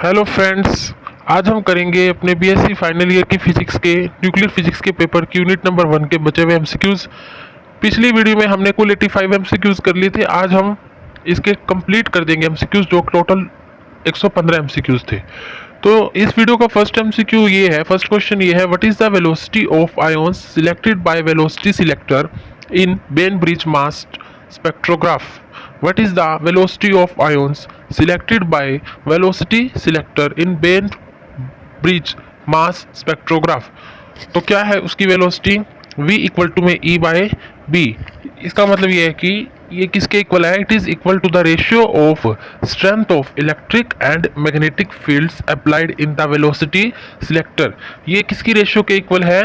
Hello friends, आज हम करेंगे अपने बीएससी फाइनल ईयर की फिजिक्स के न्यूक्लियर फिजिक्स के पेपर की यूनिट नंबर 1 के बचे हुए एमसीक्यूज। पिछली वीडियो में हमने कुल 85 एमसीक्यूज कर लिए थे। आज हम इसके कंप्लीट कर देंगे एमसीक्यूज, जो टोटल 115 एमसीक्यूज थे। तो इस वीडियो का फर्स्ट एमसीक्यू ये है, फर्स्ट क्वेश्चन ये है, what is the velocity of ions selected by velocity selector in Bainbridge mass spectrograph? What is the velocity of ions selected by velocity selector in band bridge mass spectrograph? तो क्या है उसकी velocity? v equal to में e bye b। इसका मतलब ये है कि ये किसके इक्वल है? It is equal to the ratio of strength of electric and magnetic fields applied in the velocity selector. ये किसकी रेशियो के इक्वल है?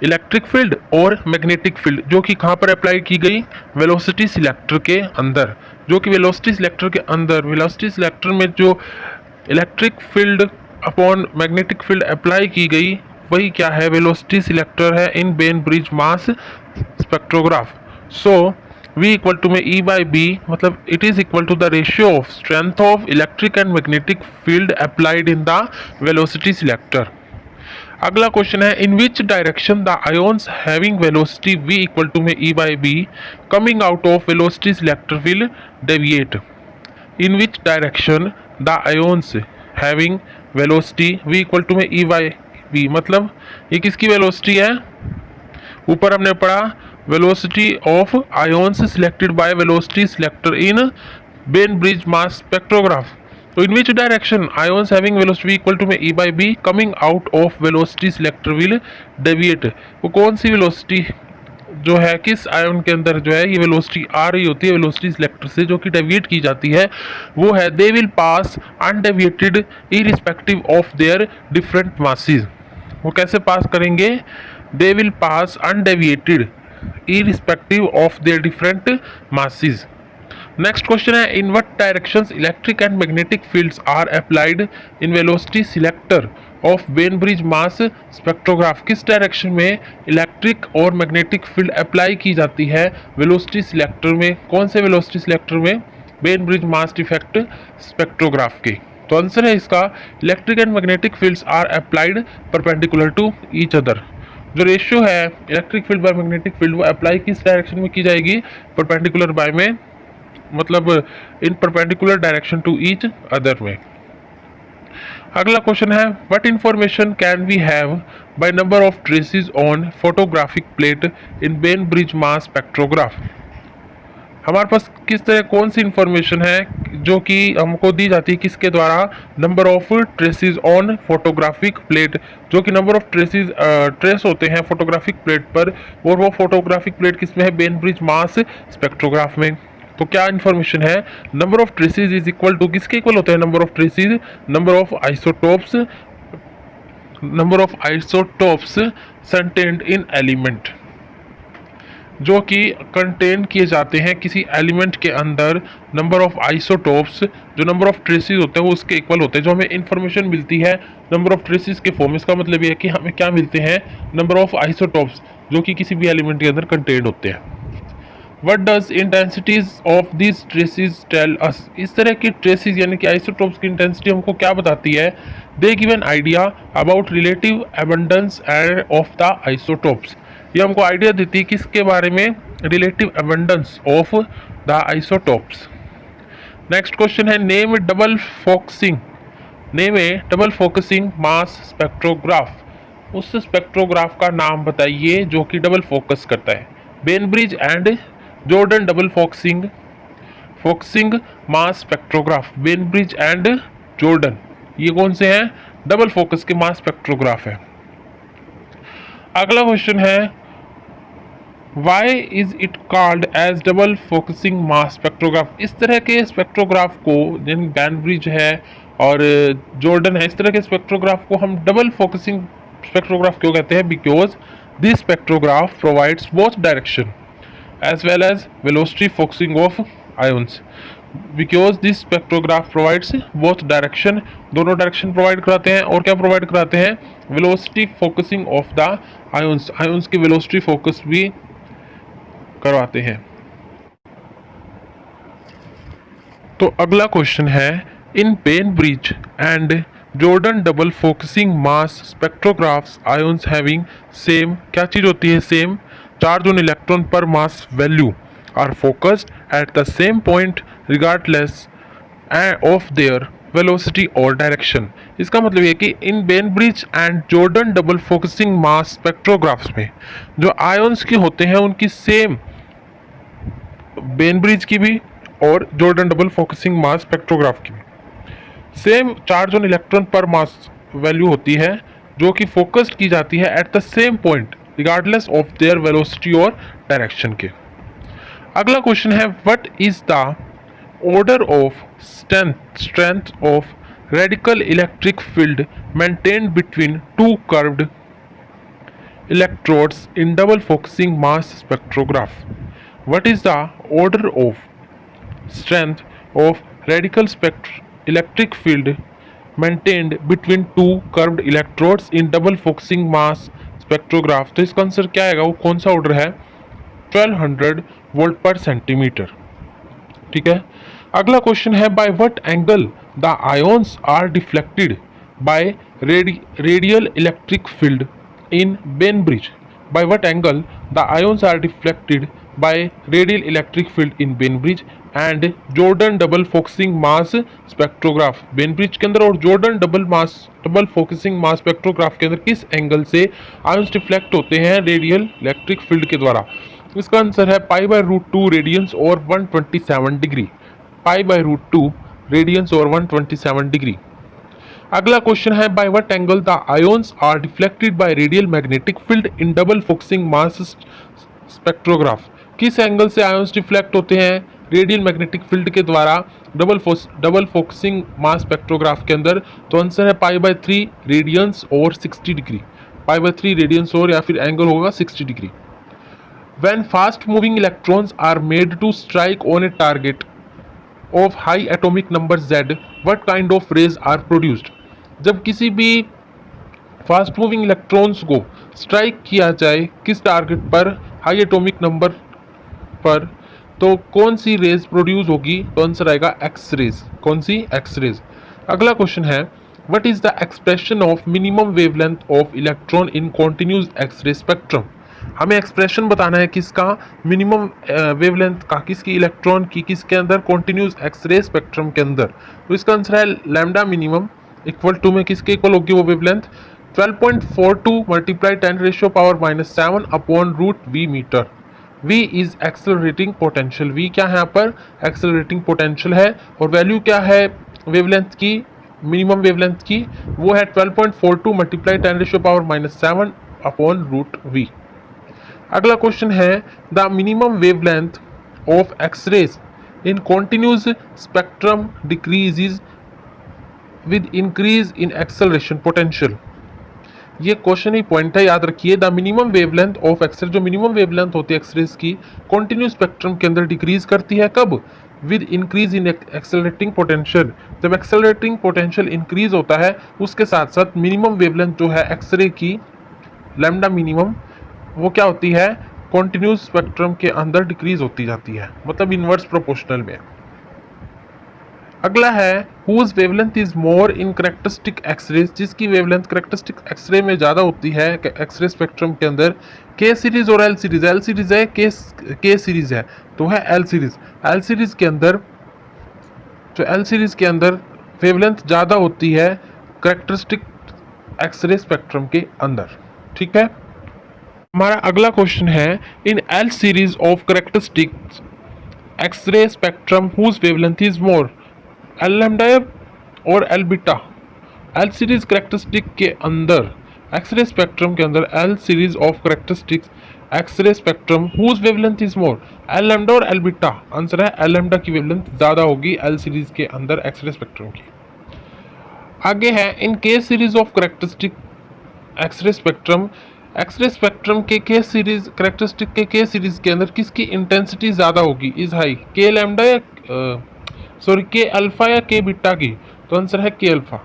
इलेक्ट्रिक फील्ड और मैग्नेटिक फील्ड, जो कि कहाँ पर अप्लाई की गई? वेलोसिटी सिलेक्टर के अंदर। जो कि वेलोसिटी सिलेक्टर के अंदर, वेलोसिटी सिलेक्टर में जो electric field upon magnetic field apply की गई, वही क्या है? वेलोसिटी सिलेक्टर है in Bainbridge mass spectrograph. So v equal to में e बाई b, मतलब it is equal to the ratio of strength of electric and magnetic field applied in the velocity selector. अगला question है, in which direction the ions having velocity v equal to में e by b coming out of velocity selector will deviate? In which direction the ions having velocity v equal to में e by b, मतलब ये किसकी velocity है? ऊपर हमने पढ़ा velocity of ions selected by velocity selector in Bainbridge mass spectrograph. तो in which direction ions having velocity equal to में e by b coming out of velocity selector will deviate? वो कौन सी velocity जो है, किस ion के अंदर जो है ये वेलोसिटी आ रही होती है वेलोसिटी सिलेक्टर से, जो कि डेविएट की जाती है, वो है they will pass undeviated irrespective of their different masses. वो कैसे पास करेंगे? They will pass undeviated irrespective of their different masses. Next question है, in what directions electric and magnetic fields are applied in velocity selector of Bainbridge mass spectrograph? किस direction में electric और magnetic field apply की जाती है velocity selector में? कौन से वेलोसिटी सिलेक्टर में? Bainbridge mass effect spectrograph के। तो आंसर है इसका, electric and magnetic fields are applied perpendicular to each other. जो रेशियो है electric field by magnetic field, वो अप्लाई किस डायरेक्शन में की जाएगी? परपेंडिकुलर बाय में, मतलब in perpendicular direction to each other में। अगला क्वेश्चन है, what information can we have by number of traces on photographic plate in Bainbridge mass spectrograph? हमारे पास किस तरह कौन सी इंफॉर्मेशन है जो कि हमको दी जाती है? किसके द्वारा? Number of traces on photographic plate, जो कि नंबर ऑफ ट्रेस होते हैं फोटोग्राफिक प्लेट पर, और वो फोटोग्राफिक प्लेट किसमें है? बेन ब्रिज मास स्पेक्ट्रोग्राफ में। तो क्या इन्फॉर्मेशन है? Number of traces is equal to, किसके इक्वल होते हैं number of traces? Number of isotopes, number of isotopes contained in element, जो कि कंटेन किए जाते हैं किसी एलिमेंट के अंदर। नंबर ऑफ आइसोटोप्स, जो नंबर ऑफ ट्रेसेस होते हैं वो उसके इक्वल होते हैं। जो हमें इन्फॉर्मेशन मिलती है नंबर ऑफ ट्रेसेस के फॉर्म, इसका मतलब ये है कि हमें क्या मिलते हैं? नंबर ऑफ आइसोटोप्स, जो कि किसी भी एलिमेंट के अंदर कंटेन्ड होते हैं। What does intensities of these traces tell us? इस तरह की ट्रेसेस यानी कि आइसोटोप्स की इंटेंसिटी हमको क्या बताती है? They give an idea about relative abundance of the isotopes. ये हमको आइडिया देती है किसके बारे में? Relative abundance of the isotopes. Next question है, name double focusing, name a double focusing mass spectrograph. उस स्पेक्ट्रोग्राफ का नाम बताइए जो कि डबल फोकस करता है। Bainbridge and Jordan double focusing mass spectrograph, Bainbridge and Jordan, ये कौन से हैं? डबल फोकस के मास स्पेक्ट्रोग्राफ है। अगला क्वेश्चन है, why is it called as double focusing mass spectrograph? इस तरह के स्पेक्ट्रोग्राफ को, जिन बेन ब्रिज है और जॉर्डन है, इस तरह के स्पेक्ट्रोग्राफ को हम डबल फोकसिंग स्पेक्ट्रोग्राफ क्यों कहते हैं? Because this spectrograph provides both direction as well as velocity focusing of ions. Because this spectrograph provides both direction, दोनों डायरेक्शन प्रोवाइड कराते हैं, और क्या प्रोवाइड कराते हैं? Velocity focusing of the ions, ions की वेलोसिटी फोकस भी करवाते हैं। तो अगला क्वेश्चन है, In Bainbridge and Jordan double focusing mass spectrographs, ions having same क्या चीज होती है same charge on electron per mass value are focused at the same point regardless of their velocity और direction. इसका मतलब ये कि इन बेनब्रिज एंड जॉर्डन डबल फोकसिंग मास स्पेक्ट्रोग्राफ्स में जो आयंस के होते हैं उनकी सेम बेनब्रिज की भी और Jordan double focusing mass spectrograph की भी सेम चार्ज ऑन इलेक्ट्रॉन पर मास वैल्यू होती है जो कि फोकस्ड की जाती है at the same point regardless of their velocity और डायरेक्शन के। अगला क्वेश्चन है what is the order of strength of radical electric field maintained between two curved electrodes in double focusing mass spectrograph. What is the order of strength of radical electric field maintained between two curved electrodes in double focusing mass spectrograph? तो इसका answer क्या आएगा, वो कौन सा order है? 1200 volt पर centimetre. ठीक है। अगला क्वेश्चन है by what angle the ions are deflected by radial electric field in Bainbridge. By what angle the ions are deflected by radial electric field in Bainbridge and Jordan double focusing mass spectrograph. Bainbridge के अंदर और Jordan double focusing mass spectrograph के अंदर किस angle से ions deflect होते हैं radial electric field के द्वारा? इसका आंसर है π/√2 रेडियंस और 127 डिग्री। π/√2 रेडियंस और 127 डिग्री। अगला क्वेश्चन है by what angle the ions are deflected by radial magnetic field in double focusing mass spectrograph. किस एंगल से आयंस डिफ्लेक्ट होते हैं रेडियल मैग्नेटिक फील्ड के द्वारा डबल फोकसिंग मास स्पेक्ट्रोग्राफ के अंदर? तो आंसर है π/3 रेडियंस और 60 डिग्री। π/3 रेडियंस और या फिर एंगल होगा 60 degree. When fast moving electrons are made to strike on a target of high atomic number Z, what kind of rays are produced? जब किसी भी फास्ट मूविंग इलेक्ट्रॉन्स को स्ट्राइक किया जाए किस टारगेट पर हाई एटॉमिक नंबर पर, तो कौन सी रेज प्रोड्यूस होगी? तो आंसर आएगा एक्स रेज। कौन सी? X rays. अगला क्वेश्चन है what is the expression of minimum wavelength of electron in continuous X ray spectrum? हमें एक्सप्रेशन बताना है किसका? मिनिमम वेवलेंथ का, किसकी? इलेक्ट्रॉन की। किसके अंदर? कॉन्टिन्यूस एक्सरे स्पेक्ट्रम के अंदर। तो इसका आंसर है लैम्डा मिनिमम इक्वल टू में किसके इक्वल होगी वो wavelength? 12.42 multiply 10⁻⁻7 upon √v metre. v is accelerating potential. v क्या है यहाँ पर? एक्सेलरेटिंग पोटेंशियल है। और वैल्यू क्या है वेवलेंथ की, मिनिमम वेवलेंथ की? वो है 12.42 मल्टीप्लाई 10⁻⁻7 अपॉन √v। अगला क्वेश्चन है the minimum wavelength of X-rays in continuous spectrum decreases with increase in acceleration potential. ये क्वेश्चन ही पॉइंट है, याद रखिए। The minimum wavelength of X-ray, जो मिनिमम वेवलेंथ होती है एक्सरेज की कॉन्टिन्यूस स्पेक्ट्रम के अंदर डिक्रीज करती है कब? With increase in accelerating potential. जब एक्सेलरेटिंग पोटेंशियल इंक्रीज होता है उसके साथ साथ मिनिमम वेवलेंथ जो है एक्सरे की लैम्डा मिनिमम, वो क्या होती है? कॉन्टिन्यूस स्पेक्ट्रम के अंदर डिक्रीज होती जाती है, मतलब इनवर्स प्रोपोर्शनल में। अगला है whose wavelength is more in characteristic X-rays, जिसकी वेवलेंथ कैरेक्टरिस्टिक एक्सरे में ज़्यादा होती है एक्सरे स्पेक्ट्रम के अंदर? के सीरीज और एल सीरीज। एल सीरीज है के सीरीज है तो है एल सीरीज। एल सीरीज के अंदर, जो एल सीरीज के अंदर वेवलेंथ ज़्यादा होती है कैरेक्टरिस्टिक एक्सरे स्पेक्ट्रम के अंदर। ठीक है। हमारा अगला क्वेश्चन है in L series of characteristic x ray spectrum whose wavelength is more, L lambda और L beta? L series characteristic के अंदर एक्सरे स्पेक्ट्रम के अंदर L series of characteristics x ray spectrum whose wavelength is more, L lambda और L beta? Answer है L lambda की wavelength ज़्यादा होगी एल सीरीज के अंदर एक्सरे स्पेक्ट्रम की। आगे है in K series of characteristic x ray spectrum, X-ray spectrum के सीरीज कैरेक्टरिस्टिक के सीरीज के अंदर किसकी इंटेंसिटी ज़्यादा होगी? इज हाई, के लैम्डा या के अल्फा या के बीटा की? तो आंसर है K alpha.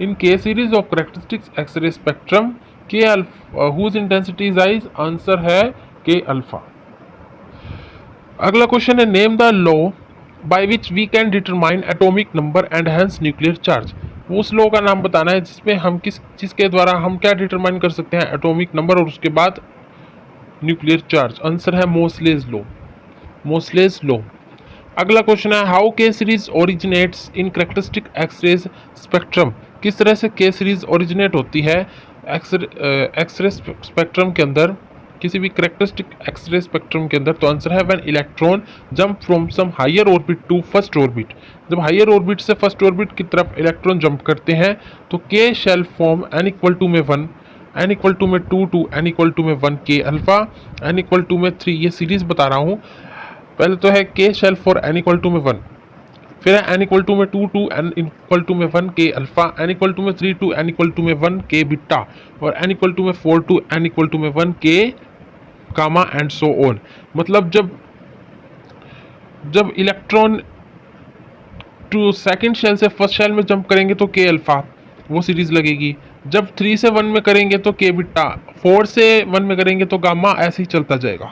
In K series of characteristics x ray spectrum K alpha whose intensity is high, answer है के अल्फा। अगला क्वेश्चन है name the law by which we can determine atomic number and hence nuclear charge. उस law का नाम बताना है जिसमें हम किस चीज़ के द्वारा हम क्या डिटरमाइन कर सकते हैं, एटॉमिक नंबर और उसके बाद न्यूक्लियर चार्ज। आंसर है मोसलेज लॉ, मोसलेज लॉ। अगला क्वेश्चन है how K series originates in characteristic x ray spectrum. किस तरह से के सीरीज ओरिजिनेट होती है एक्सरे स्पेक्ट्रम के अंदर, किसी भी कैरेक्टरिस्टिक एक्सरे स्पेक्ट्रम के अंदर। तो आंसर है when electron jump from some higher orbit to first orbit. जब हायर ऑर्बिट से फर्स्ट ऑर्बिट की तरफ इलेक्ट्रॉन जंप करते हैं तो K shell form n equal to में 1, n इक्वल टू में 2 टू n इक्वल टू में 1 के अल्फा, n इक्वल टू में 3। ये सीरीज बता रहा हूँ। पहले तो है K shell for n equal to में 1, फिर है n इक्वल टू में 2 टू n इक्वल टू में 1 के अल्फा, n इक्वल टू में 3 टू n इक्वल टू में 1 के बीटा, और n इक्वल टू में 4 टू n इक्वल टू में 1 के गामा एंड सो ऑन। मतलब जब इलेक्ट्रॉन टू सेकंड शेल से फर्स्ट शेल में जंप करेंगे तो के अल्फा वो सीरीज लगेगी। जब 3 से 1 में करेंगे तो के बीटा, 4 से 1 में करेंगे तो गामा, ऐसे ही चलता जाएगा।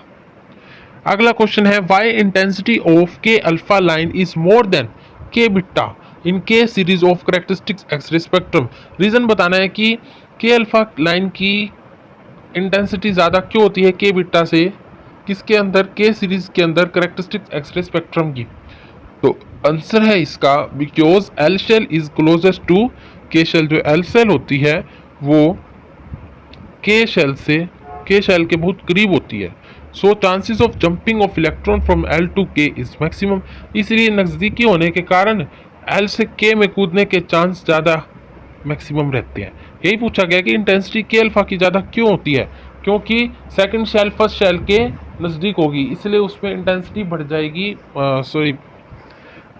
अगला क्वेश्चन है why intensity of K alpha line is more than K beta in K series of characteristics x ray spectrum. Reason बताना है कि के अल्फा लाइन की इंटेंसिटी ज़्यादा क्यों होती है के बीटा से, किसके अंदर, के सीरीज के अंदर कैरेक्टरिस्टिक्स एक्सरे स्पेक्ट्रम की। तो आंसर है इसका because L shell is closest to K shell. जो एल शेल होती है वो के शेल के बहुत करीब होती है। So chances of jumping of electron from L two के इज मैक्सिमम। इसलिए नज़दीकी होने के कारण एल से के में कूदने के चांस ज़्यादा मैक्सिमम रहते हैं। यही पूछा गया कि इंटेंसिटी के अल्फा की ज़्यादा क्यों होती है, क्योंकि सेकंड शेल फर्स्ट शेल के नज़दीक होगी, इसलिए उसमें इंटेंसिटी बढ़ जाएगी, सॉरी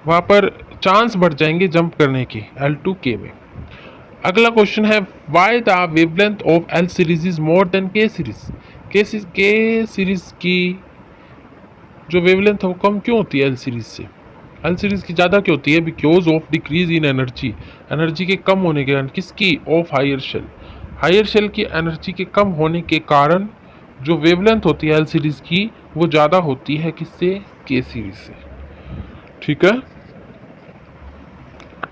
वहाँ पर चांस बढ़ जाएंगे जंप करने की L2 के में। अगला क्वेश्चन है why the wavelength of L series is more than के सीरीज। के सीरीज की जो वेवलेंथ है वो कम क्यों होती है एल सीरीज से, एल सीरीज की ज़्यादा क्यों होती है, because of decrease in energy. Energy के कम होने के कारण, किसकी, ऑफ हायर शेल की एनर्जी के कम होने के कारण जो वेवलेंथ होती है एल सीरीज की वो ज़्यादा होती है किससे, के सीरीज से। ठीक है।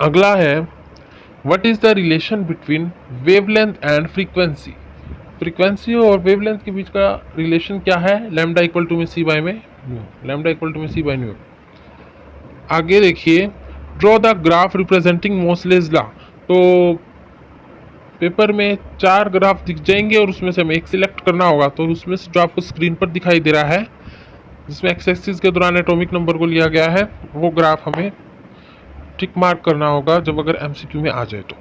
अगला है what is the relation between wavelength and frequency. Frequency और वेवलेंथ के बीच का रिलेशन क्या है, लैम्डा इक्वल टू में सी बाय में न्यू, लैम्डा इक्वल टू में सी बाय न्यू। आगे देखिए draw the graph representing Moseley's law. तो पेपर में 4 ग्राफ दिख जाएंगे और उसमें से हमें एक सिलेक्ट करना होगा। तो उसमें से जो आपको स्क्रीन पर दिखाई दे रहा है जिसमें एक्स एक्सिस के दौरान एटॉमिक नंबर को लिया गया है वो ग्राफ हमें टिक मार्क करना होगा जब अगर एमसीक्यू में आ जाए तो।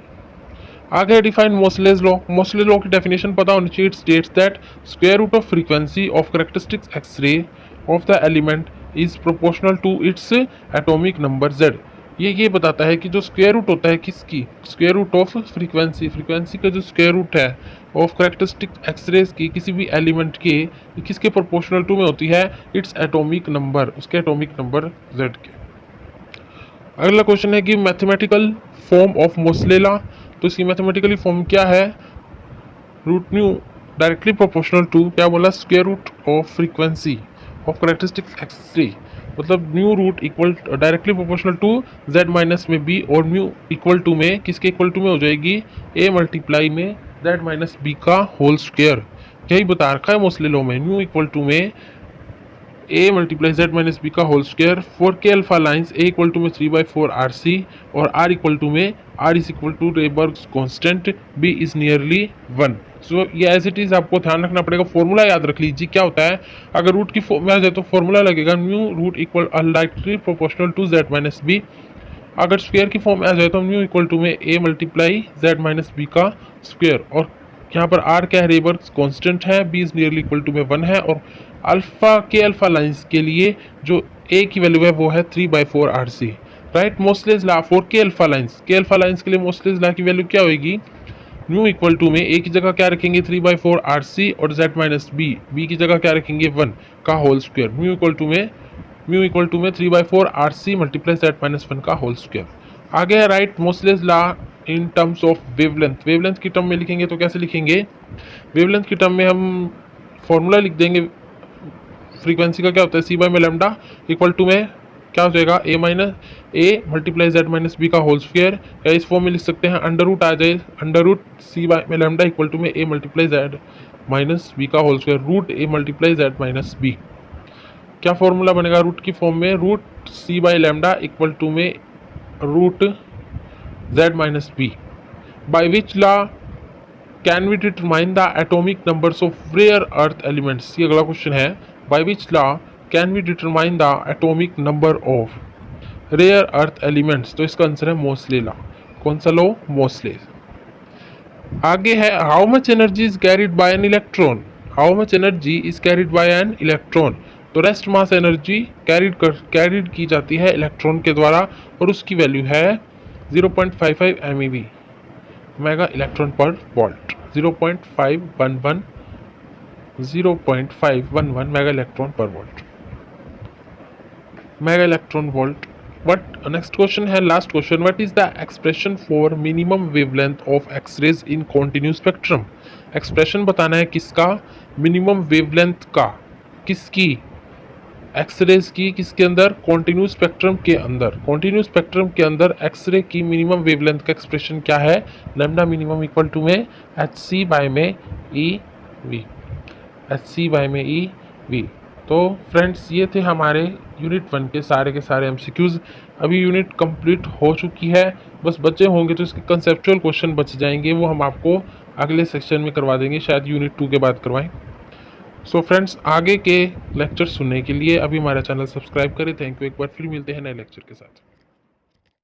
आगे define Moseley's law. Moseley's law की डेफिनेशन पता होनी चाहिए। It states that square root of frequency of characteristics X-ray of the element is proportional to its atomic number z। ये बताता है कि जो स्क्वायर रूट होता है किसकी, स्क्वायर रूट ऑफ फ्रीक्वेंसी का जो स्क्वायर रूट है ऑफ कैरेक्टरिस्टिक एक्सरेज की किसी भी एलिमेंट के, किसके प्रोपोर्शनल टू में होती है, इट्स एटॉमिक नंबर, उसके एटॉमिक नंबर z के। अगला क्वेश्चन है कि mathematical form of Moseley law. तो इसकी मैथमेटिकली फॉर्म क्या है, root nu directly proportional to, क्या बोला, square root of frequency of characteristics एक्स3, मतलब nu root equal directly proportional to z minus में b, और म्यू इक्वल टू में किसके इक्वल टू में हो जाएगी, a मल्टीप्लाई में z माइनस b का होल स्क्वायर। यही बता रखा है मोसले लॉ में, न्यू इक्वल टू में a multiply z minus B का whole square for K alpha lines a equal to में 3/4 RC और r इक्वल टू में r is equal to Rydberg's constant, b is nearly 1। So ये as it is आपको ध्यान रखना पड़ेगा। Formula याद रख लीजिए क्या होता है, अगर रूट की फॉर्म में आ जाए तो फॉर्मूला लगेगा nu root equal directly proportional to z minus B. अगर स्क्वायर की फॉर्म में आ जाए तो न्यू इक्वल टू में a multiply z minus B का स्क्वायर, और यहाँ पर r क्या है, रेबर्ग्स कांस्टेंट है, b is nearly equal to में 1 है, और अल्फा के अल्फा लाइंस के लिए जो a की वैल्यू है वो है 3/4 RC। Right, Moseley's law for K alpha lines के लिए मोसलेज लॉ की वैल्यू क्या होगी, न्यू इक्वल टू में a की जगह क्या रखेंगे 3/4 RC और z माइनस b की जगह क्या रखेंगे 1 का whole square, mu equal to में 3/4 RC मल्टीप्लाई z माइनस 1 का होल स्क्वायर। आगे है write Moseley's law in terms of wavelength की टर्म में लिखेंगे तो कैसे लिखेंगे, वेवलेंथ की टर्म में हम फॉर्मूला लिख देंगे, फ्रीक्वेंसी का क्या होता है, सी बाय में लैम्डा इक्वल टू में क्या हो जाएगा, ए माइनस ए मल्टीप्लाई जेड माइनस बी का होल स्क्वायर, या इस फॉर्म में लिख सकते हैं अंडर रूट आ जाए, अंडर रूट सी बाय में लैम्डा इक्वल टू में A multiply Z minus B का whole square root A multiply Z minus B. क्या फॉर्मूला बनेगा रूट की फॉर्म में, root C by lambda equal to में root Z minus B. By which law can we determine the atomic numbers of rare earth elements, ये अगला question है। By which law can we determine the atomic number of rare earth elements, तो इसका answer है Moseley law. कौन सा law, Mosle. आगे है how much energy is carried by an electron, how much energy is carried by an electron, तो rest mass energy carried की जाती है इलेक्ट्रॉन के द्वारा और उसकी वैल्यू है 0.55 MeV मेगा इलेक्ट्रॉन पर वोल्ट, 0.511 मेगा इलेक्ट्रॉन पर volt, mega electron volt. But next question है last question, what is the expression for minimum wavelength of X-rays in continuous spectrum, expression बताना है किसका, मिनिमम वेवलेंथ का, किसकी, X-rays की, किसके अंदर, कॉन्टिन्यूस स्पेक्ट्रम के अंदर। कॉन्टिन्यूस स्पेक्ट्रम के अंदर एक्सरे की मिनिमम वेवलेंथ का एक्सप्रेशन क्या है, लैम्डा मिनिमम इक्वल टू में HC बाय में EV, HC बाय में EV। तो फ्रेंड्स ये थे हमारे यूनिट 1 के सारे MCQs। अभी यूनिट कंप्लीट हो चुकी है, बस बचे होंगे तो इसके कंसेप्चुअल क्वेश्चन बच जाएंगे, वो हम आपको अगले सेक्शन में करवा देंगे, शायद यूनिट 2 के बाद करवाएं। सो फ्रेंड्स आगे के लेक्चर सुनने के लिए अभी हमारा चैनल सब्सक्राइब करें। थैंक यू, एक बार फिर मिलते हैं नए लेक्चर के साथ।